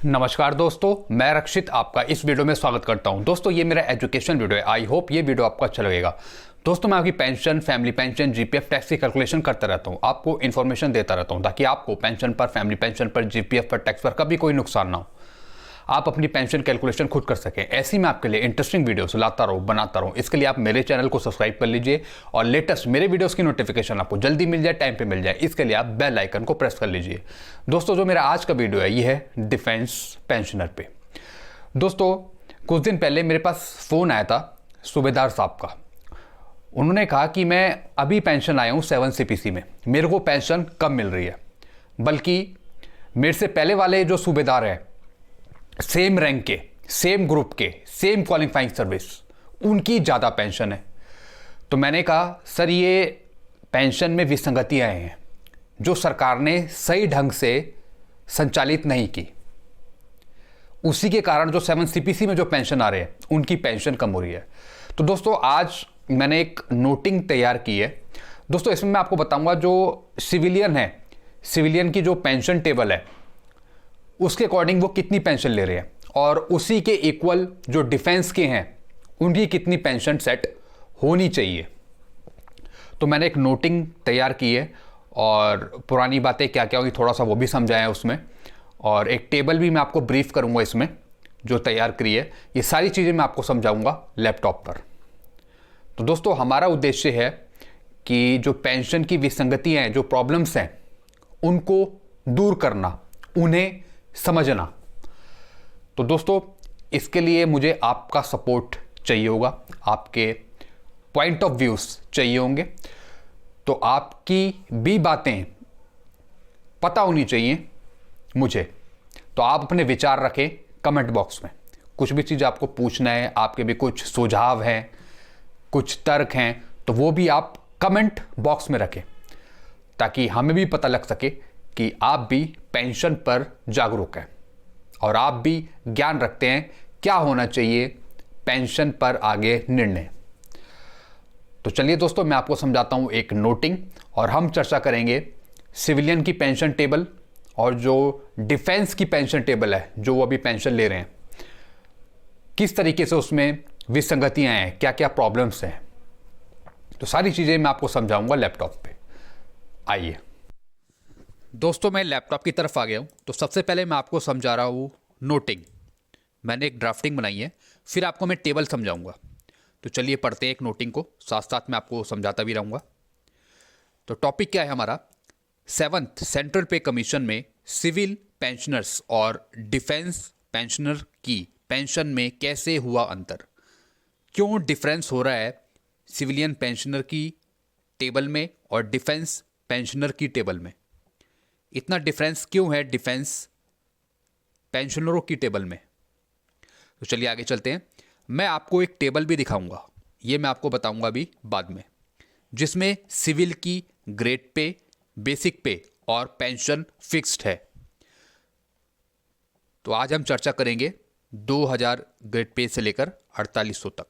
नमस्कार दोस्तों, मैं रक्षित आपका इस वीडियो में स्वागत करता हूं। दोस्तों ये मेरा एजुकेशन वीडियो है। आई होप ये वीडियो आपको अच्छा लगेगा। दोस्तों मैं आपकी pension, family pension, GPF tax की कैलकुलेशन करता रहता हूं, आपको इन्फॉर्मेशन देता रहता हूं ताकि आपको पेंशन पर, फैमिली पेंशन पर, जीपीएफ पर, टैक्स पर कभी कोई नुकसान ना हो। आप अपनी पेंशन कैलकुलेशन खुद कर सकें। ऐसी मैं आपके लिए इंटरेस्टिंग वीडियोस लाता रहूं, बनाता रहूं। इसके लिए आप मेरे चैनल को सब्सक्राइब कर लीजिए और लेटेस्ट मेरे वीडियोस की नोटिफिकेशन आपको जल्दी मिल जाए, टाइम पे मिल जाए। इसके लिए आप बेल आइकन को प्रेस कर लीजिए। दोस्तों जो मेरा आज का वीडियो है ये है डिफेंस पेंशनर पे। दोस्तों कुछ दिन पहले मेरे पास फ़ोन आया था सूबेदार साहब का। उन्होंने कहा कि मैं अभी पेंशन आया हूँ 7 CPC में, मेरे को पेंशन कम मिल रही है, बल्कि मेरे से पहले वाले जो सूबेदार हैं, सेम रैंक के, सेम ग्रुप के, सेम क्वालिफाइंग सर्विस, उनकी ज़्यादा पेंशन है। तो मैंने कहा सर ये पेंशन में विसंगतियाँ हैं जो सरकार ने सही ढंग से संचालित नहीं की, उसी के कारण जो 7 CPC में जो पेंशन आ रहे हैं उनकी पेंशन कम हो रही है। तो दोस्तों आज मैंने एक नोटिंग तैयार की है। दोस्तों इसमें मैं आपको बताऊंगा जो सिविलियन है, सिविलियन की जो पेंशन टेबल है उसके अकॉर्डिंग वो कितनी पेंशन ले रहे हैं, और उसी के इक्वल जो डिफेंस के हैं उनकी कितनी पेंशन सेट होनी चाहिए। तो मैंने एक नोटिंग तैयार की है और पुरानी बातें क्या क्या हुई थोड़ा सा वो भी समझाया उसमें, और एक टेबल भी मैं आपको ब्रीफ करूंगा इसमें जो तैयार करी है। ये सारी चीज़ें मैं आपको समझाऊंगा लैपटॉप पर। तो दोस्तों हमारा उद्देश्य है कि जो पेंशन की विसंगतियाँ हैं, जो प्रॉब्लम्स हैं, उनको दूर करना, उन्हें समझना। तो दोस्तों इसके लिए मुझे आपका सपोर्ट चाहिए होगा, आपके पॉइंट ऑफ व्यूज़ चाहिए होंगे। तो आपकी भी बातें पता होनी चाहिए मुझे। तो आप अपने विचार रखें कमेंट बॉक्स में। कुछ भी चीज़ आपको पूछना है, आपके भी कुछ सुझाव हैं, कुछ तर्क हैं, तो वो भी आप कमेंट बॉक्स में रखें ताकि हमें भी पता लग सके कि आप भी पेंशन पर जागरूक हैं और आप भी ज्ञान रखते हैं क्या होना चाहिए पेंशन पर आगे निर्णय। तो चलिए दोस्तों मैं आपको समझाता हूं एक नोटिंग, और हम चर्चा करेंगे सिविलियन की पेंशन टेबल और जो डिफेंस की पेंशन टेबल है, जो वो अभी पेंशन ले रहे हैं, किस तरीके से उसमें विसंगतियां हैं, क्या क्या प्रॉब्लम्स हैं। तो सारी चीज़ें मैं आपको समझाऊंगा लैपटॉप पे। आइए दोस्तों मैं लैपटॉप की तरफ आ गया हूँ। तो सबसे पहले मैं आपको समझा रहा हूँ नोटिंग। मैंने एक ड्राफ्टिंग बनाई है, फिर आपको मैं टेबल समझाऊंगा। तो चलिए पढ़ते हैं एक नोटिंग को, साथ साथ मैं आपको समझाता भी रहूँगा। तो टॉपिक क्या है हमारा, 7th सेंट्रल पे कमीशन में सिविल पेंशनर्स और डिफेंस पेंशनर की पेंशन में कैसे हुआ अंतर, क्यों डिफरेंस हो रहा है सिविलियन पेंशनर की टेबल में और डिफेंस पेंशनर की टेबल में, इतना डिफरेंस क्यों है डिफेंस पेंशनरों की टेबल में। तो चलिए आगे चलते हैं। मैं आपको एक टेबल भी दिखाऊंगा, ये मैं आपको बताऊंगा भी बाद में, जिसमें सिविल की ग्रेड पे, बेसिक पे और पेंशन फिक्स्ड है। तो आज हम चर्चा करेंगे 2000 ग्रेड पे से लेकर 4800 तक।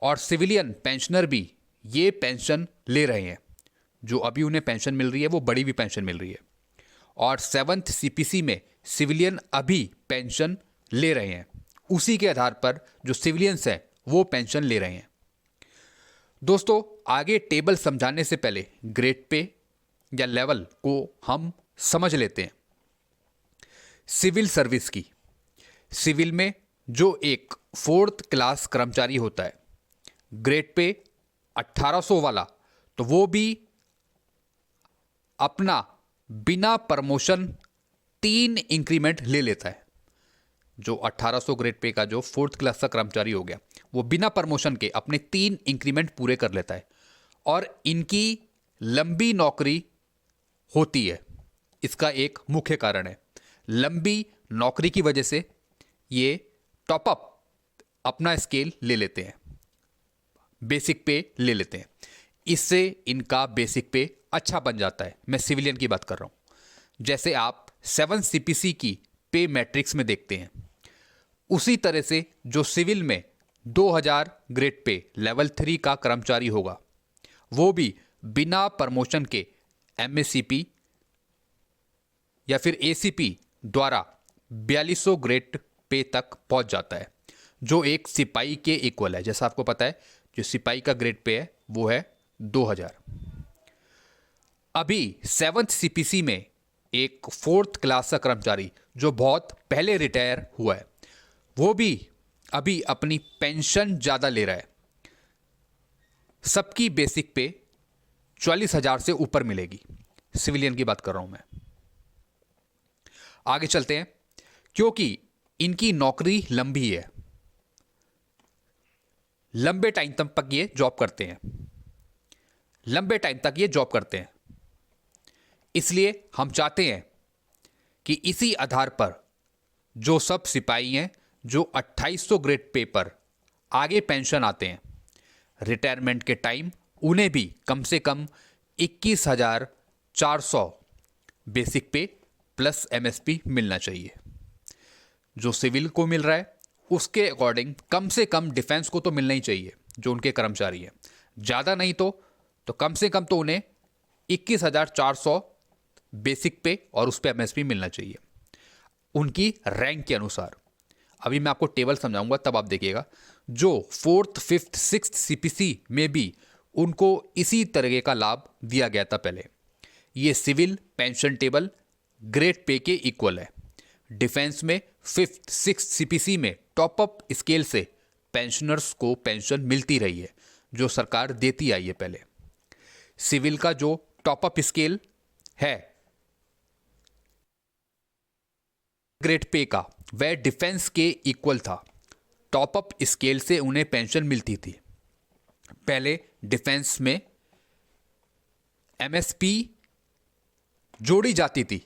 और सिविलियन पेंशनर भी ये पेंशन ले रहे हैं, जो अभी उन्हें पेंशन मिल रही है वो बड़ी भी पेंशन मिल रही है। और 7th CPC में सिविलियन अभी पेंशन ले रहे हैं, उसी के आधार पर जो सिविलियंस हैं वो पेंशन ले रहे हैं। दोस्तों आगे टेबल समझाने से पहले ग्रेड पे या लेवल को हम समझ लेते हैं। सिविल सर्विस की, सिविल में जो एक 4th क्लास कर्मचारी होता है, ग्रेड पे 1800 वाला, तो वो भी अपना बिना प्रमोशन 3 इंक्रीमेंट ले लेता है। जो 1800 ग्रेड पे का जो 4th क्लास का कर्मचारी हो गया, वो बिना प्रमोशन के अपने 3 इंक्रीमेंट पूरे कर लेता है। और इनकी लंबी नौकरी होती है, इसका एक मुख्य कारण है। लंबी नौकरी की वजह से ये टॉपअप अपना स्केल ले लेते हैं, बेसिक पे ले लेते हैं, इससे इनका बेसिक पे अच्छा बन जाता है। मैं सिविलियन की बात कर रहा हूं। जैसे आप 7 CPC की पे मैट्रिक्स में देखते हैं, उसी तरह से जो सिविल में 2000 ग्रेड पे लेवल 3 का कर्मचारी होगा, वो भी बिना प्रमोशन के MACP या फिर ACP द्वारा 4200 ग्रेड पे तक पहुंच जाता है, जो एक सिपाही के इक्वल है। जैसा आपको पता है जो सिपाही का ग्रेड पे है वो है 2000। अभी 7th सीपीसी में एक 4th क्लास का कर्मचारी जो बहुत पहले रिटायर हुआ है, वो भी अभी अपनी पेंशन ज़्यादा ले रहा है। सबकी बेसिक पे 44,000 से ऊपर मिलेगी। सिविलियन की बात कर रहा हूं मैं। आगे चलते हैं, क्योंकि इनकी नौकरी लंबी है, लंबे टाइम तक ये जॉब करते हैं, लंबे टाइम तक ये जॉब करते हैं। इसलिए हम चाहते हैं कि इसी आधार पर जो सब सिपाही हैं जो 2800 ग्रेड पे पर आगे पेंशन आते हैं, रिटायरमेंट के टाइम उन्हें भी कम से कम 21,400 बेसिक पे प्लस एमएसपी मिलना चाहिए। जो सिविल को मिल रहा है उसके अकॉर्डिंग कम से कम डिफेंस को तो मिलना ही चाहिए, जो उनके कर्मचारी हैं। ज़्यादा नहीं तो कम से कम तो उन्हें 21,400 बेसिक पे और उस पर एमएसपी मिलना चाहिए उनकी रैंक के अनुसार। अभी मैं आपको टेबल समझाऊंगा तब आप देखिएगा। जो 4th, 5th, 6th सीपीसी में भी उनको इसी तरह का लाभ दिया गया था पहले। ये civil pension table grade pay के इक्वल है। डिफेंस में 5th, 6th सीपीसी में टॉप अप स्केल से पेंशनर्स को पेंशन मिलती रही है, जो सरकार देती आई है पहले। सिविल का जो टॉप अप स्केल है ग्रेड पे का, वह डिफेंस के इक्वल था। टॉप अप स्केल से उन्हें पेंशन मिलती थी। पहले डिफेंस में एमएसपी जोड़ी जाती थी।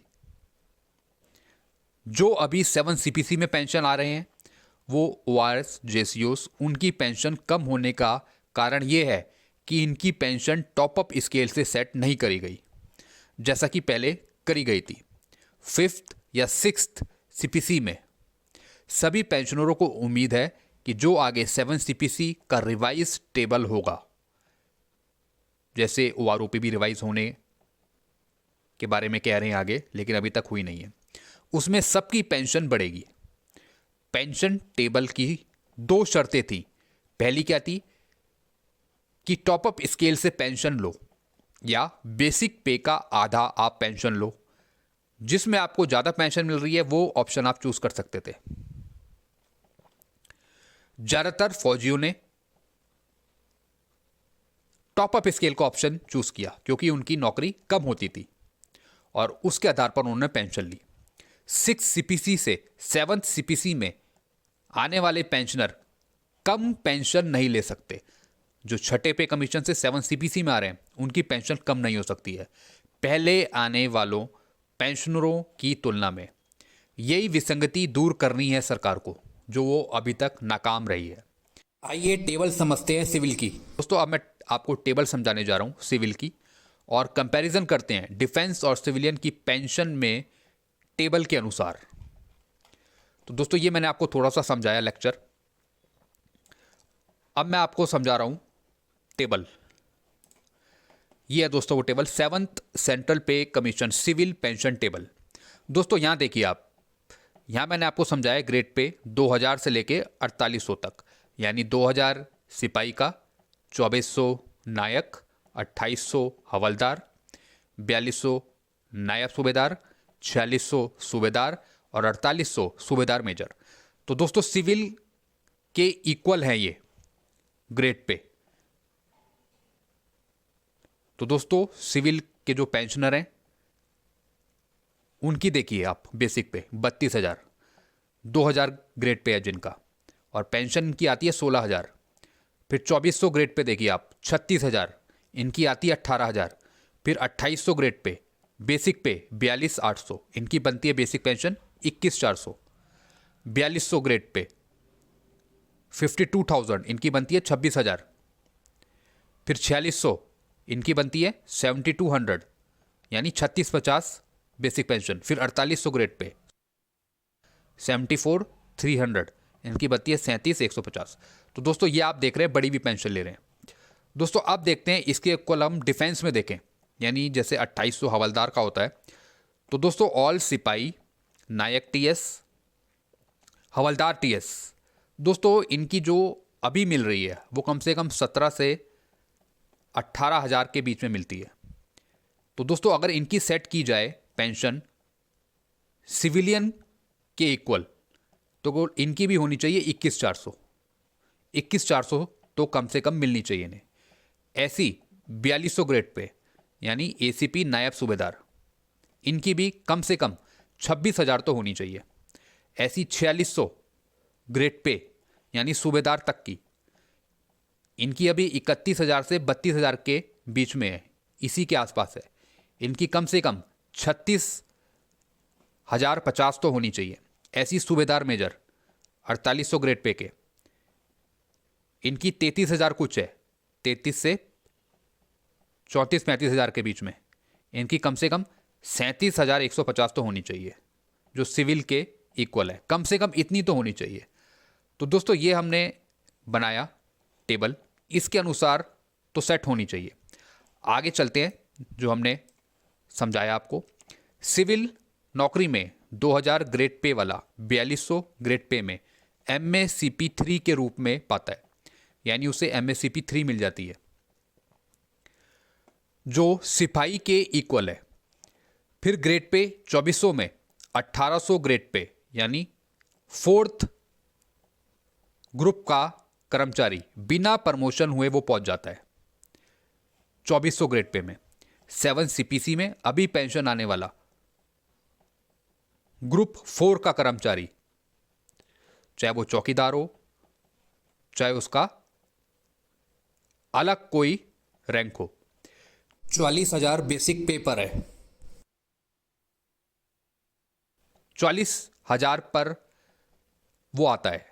जो अभी 7 सीपीसी में पेंशन आ रहे हैं वो ओआरएस, जेसीओस, उनकी पेंशन कम होने का कारण यह है कि इनकी पेंशन टॉप अप स्केल से सेट नहीं करी गई जैसा कि पहले करी गई थी। 5th या 6th सीपीसी में सभी पेंशनरों को उम्मीद है कि जो आगे 7 सीपीसी का रिवाइज टेबल होगा, जैसे ओआरओपी भी रिवाइज होने के बारे में कह रहे हैं आगे, लेकिन अभी तक हुई नहीं है, उसमें सबकी पेंशन बढ़ेगी। पेंशन टेबल की 2 शर्तें थी। पहली क्या थी कि टॉप अप स्केल से पेंशन लो या बेसिक पे का आधा आप पेंशन लो। जिसमें आपको ज्यादा पेंशन मिल रही है वो ऑप्शन आप चूज कर सकते थे। ज्यादातर फौजियों ने टॉप अप स्केल का ऑप्शन चूज किया क्योंकि उनकी नौकरी कम होती थी और उसके आधार पर उन्होंने पेंशन ली। 6 सीपीसी से 7th सीपीसी में आने वाले पेंशनर कम पेंशन नहीं ले सकते। जो छठे पे कमीशन से 7 सीपीसी में आ रहे हैं उनकी पेंशन कम नहीं हो सकती है पहले आने वालों पेंशनरों की तुलना में। यही विसंगति दूर करनी है सरकार को, जो वो अभी तक नाकाम रही है। आइए टेबल समझते हैं सिविल की। दोस्तों अब मैं आपको टेबल समझाने जा रहा हूं सिविल की, और कंपैरिजन करते हैं डिफेंस और सिविलियन की पेंशन में टेबल के अनुसार। तो दोस्तों ये मैंने आपको थोड़ा सा समझाया लेक्चर। अब मैं आपको समझा रहा हूं टेबल। ये है दोस्तों वो टेबल, 7th सेंट्रल पे कमीशन सिविल पेंशन टेबल। दोस्तों यहां देखिए आप, यहां मैंने आपको समझाया ग्रेड पे 2000 से लेके 4800 तक, यानी 2000 सिपाही का, 2400 नायक, 2800 हवलदार, 4200 नायब सूबेदार, 4600 सूबेदार और 4800 सूबेदार मेजर। तो दोस्तों सिविल के इक्वल हैं ये ग्रेड पे। तो दोस्तों सिविल के जो पेंशनर हैं उनकी देखिए आप बेसिक पे 32,000, 2000 ग्रेड पे है जिनका, और पेंशन इनकी आती है 16,000। फिर 2400 ग्रेड पे देखिए आप 36,000, इनकी आती है 18,000। फिर 2800 ग्रेड पे बेसिक पे 42,800, इनकी बनती है बेसिक पेंशन 21,400। 4200 ग्रेड पे 52,000, इनकी बनती है 26,000। फिर 4600, इनकी बनती है 7,200, यानी 3650 बेसिक पेंशन। फिर 4800 ग्रेड पे 74,300, इनकी बनती है 37,150। तो दोस्तों ये आप देख रहे हैं बड़ी भी पेंशन ले रहे हैं। दोस्तों अब देखते हैं इसके इक्वल हम डिफेंस में देखें, यानी जैसे 2800 हवलदार का होता है। तो दोस्तों ऑल सिपाही, नायक टीएस, हवलदार टीएस, दोस्तों इनकी जो अभी मिल रही है वो कम से कम 17 से 18,000 के बीच में मिलती है। तो दोस्तों अगर इनकी सेट की जाए पेंशन सिविलियन के इक्वल, तो इनकी भी होनी चाहिए 21,400। 21,400 तो कम से कम मिलनी चाहिए इन्हें। ऐसी 4200 ग्रेड पे यानी एसीपी नायब सूबेदार, इनकी भी कम से कम 26,000 तो होनी चाहिए। ऐसी 4600 ग्रेड पे यानी सूबेदार तक की, इनकी अभी 31,000 से 32,000 के बीच में है, इसी के आसपास है। इनकी कम से कम 36,050 तो होनी चाहिए। ऐसी सूबेदार मेजर 4800 ग्रेड पे के, इनकी 33,000 कुछ है, 33 से 34-35,000 के बीच में। इनकी कम से कम 37,150 तो होनी चाहिए, जो सिविल के इक्वल है। कम से कम इतनी तो होनी चाहिए। तो दोस्तों ये हमने बनाया टेबल, इसके अनुसार तो सेट होनी चाहिए। आगे चलते हैं, जो हमने समझाया आपको। सिविल नौकरी में 2000 ग्रेड पे वाला 4200 ग्रेड पे में MACP 3 के रूप में पाता है, यानी उसे MACP 3 मिल जाती है, जो सिपाही के इक्वल है। फिर ग्रेड पे 2400 में 1800 ग्रेड पे यानी 4th ग्रुप का कर्मचारी बिना प्रमोशन हुए वो पहुंच जाता है 2400 ग्रेड पे में। 7 CPC में अभी पेंशन आने वाला ग्रुप 4 का कर्मचारी, चाहे वो चौकीदार हो, चाहे उसका अलग कोई रैंक हो, 44,000 बेसिक पे पर है। 44,000 पर वो आता है,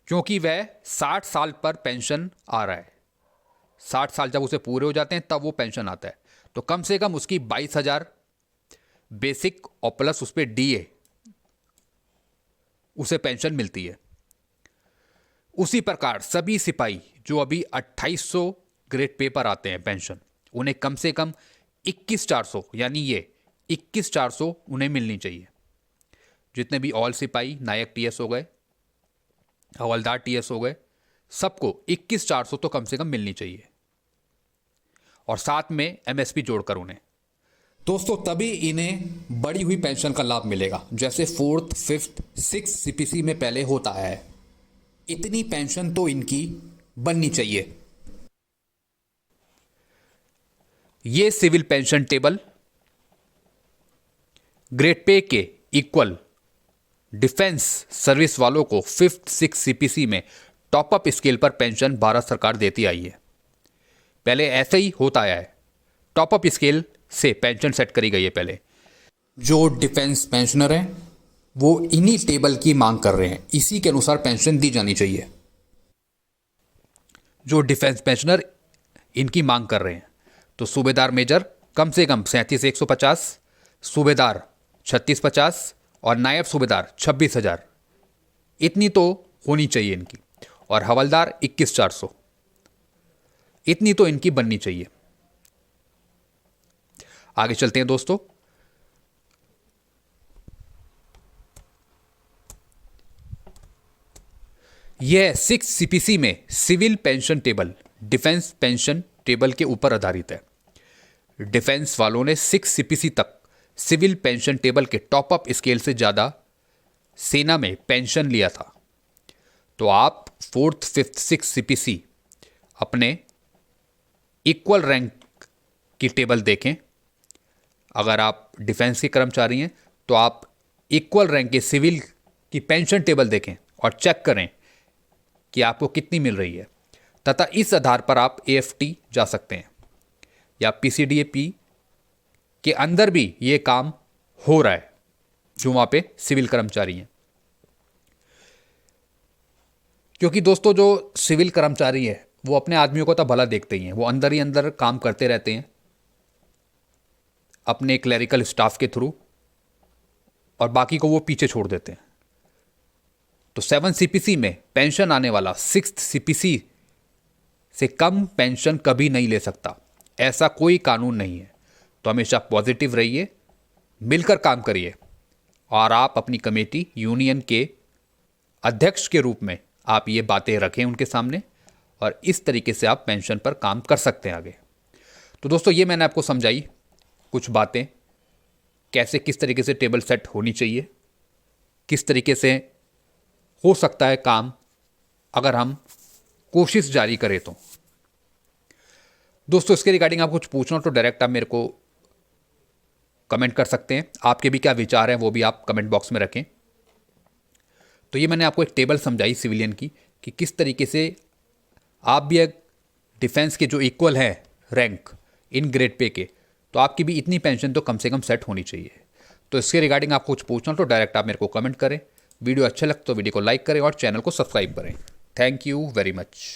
क्योंकि वह 60 साल पर पेंशन आ रहा है। 60 साल जब उसे पूरे हो जाते हैं तब वो पेंशन आता है। तो कम से कम उसकी 22,000 बेसिक और प्लस उस पर DA, उसे पेंशन मिलती है। उसी प्रकार सभी सिपाही जो अभी 2800 ग्रेड पे पर आते हैं पेंशन, उन्हें कम से कम 21,400 यानी ये 21,400 उन्हें मिलनी चाहिए। जितने भी ऑल सिपाही नायक TS हो गए, हवलदार TS हो गए, सबको 21,400 तो कम से कम मिलनी चाहिए, और साथ में MSP जोड़कर उन्हें। दोस्तों तभी इन्हें बढ़ी हुई पेंशन का लाभ मिलेगा, जैसे 4th, 5th, 6th CPC में पहले होता है। इतनी पेंशन तो इनकी बननी चाहिए। ये civil pension table grade pay के इक्वल डिफेंस सर्विस वालों को 5th, 6th CPC में टॉप अप स्केल पर पेंशन भारत सरकार देती आई है। पहले ऐसे ही होता आया है, टॉप अप स्केल से पेंशन सेट करी गई है पहले। जो डिफेंस पेंशनर हैं वो इन्हीं टेबल की मांग कर रहे हैं, इसी के अनुसार पेंशन दी जानी चाहिए। जो डिफेंस पेंशनर इनकी मांग कर रहे हैं, तो सूबेदार मेजर कम से कम 37,150, सूबेदार 3650 और नायब सूबेदार 26,000, इतनी तो होनी चाहिए इनकी। और हवलदार 21,400, इतनी तो इनकी बननी चाहिए। आगे चलते हैं दोस्तों। यह 6 CPC में civil pension table defence pension table के ऊपर आधारित है। डिफेंस वालों ने 6 CPC तक सिविल पेंशन टेबल के टॉप अप स्केल से ज़्यादा सेना में पेंशन लिया था। तो आप 4th, 5th, 6th CPC अपने इक्वल रैंक की टेबल देखें। अगर आप डिफेंस के कर्मचारी हैं तो आप इक्वल रैंक के सिविल की पेंशन टेबल देखें और चेक करें कि आपको कितनी मिल रही है, तथा इस आधार पर आप AFT जा सकते हैं, या PCDAP के अंदर भी ये काम हो रहा है जो वहाँ पे सिविल कर्मचारी हैं। क्योंकि दोस्तों जो सिविल कर्मचारी है वो अपने आदमियों को तो भला देखते ही हैं, वो अंदर ही अंदर काम करते रहते हैं अपने क्लरिकल स्टाफ के थ्रू, और बाकी को वो पीछे छोड़ देते हैं। तो 7 CPC में पेंशन आने वाला 6th CPC से कम पेंशन कभी नहीं ले सकता, ऐसा कोई कानून नहीं है। तो हमेशा पॉजिटिव रहिए, मिलकर काम करिए। और आप अपनी कमेटी यूनियन के अध्यक्ष के रूप में आप ये बातें रखें उनके सामने, और इस तरीके से आप पेंशन पर काम कर सकते हैं आगे। तो दोस्तों ये मैंने आपको समझाई कुछ बातें, कैसे किस तरीके से टेबल सेट होनी चाहिए, किस तरीके से हो सकता है काम अगर हम कोशिश जारी करें तो। दोस्तों इसके रिगार्डिंग आप कुछ पूछना हो तो डायरेक्ट आप मेरे को कमेंट कर सकते हैं, आपके भी क्या विचार हैं वो भी आप कमेंट बॉक्स में रखें। तो ये मैंने आपको एक टेबल समझाई सिविलियन की कि किस तरीके से आप भी एक डिफेंस के जो इक्वल है रैंक इन ग्रेड पे के, तो आपकी भी इतनी पेंशन तो कम से कम सेट होनी चाहिए। तो इसके रिगार्डिंग आपको कुछ पूछना तो डायरेक्ट आप मेरे को कमेंट करें। वीडियो अच्छा लगे तो वीडियो को लाइक करें और चैनल को सब्सक्राइब करें। Thank you very much.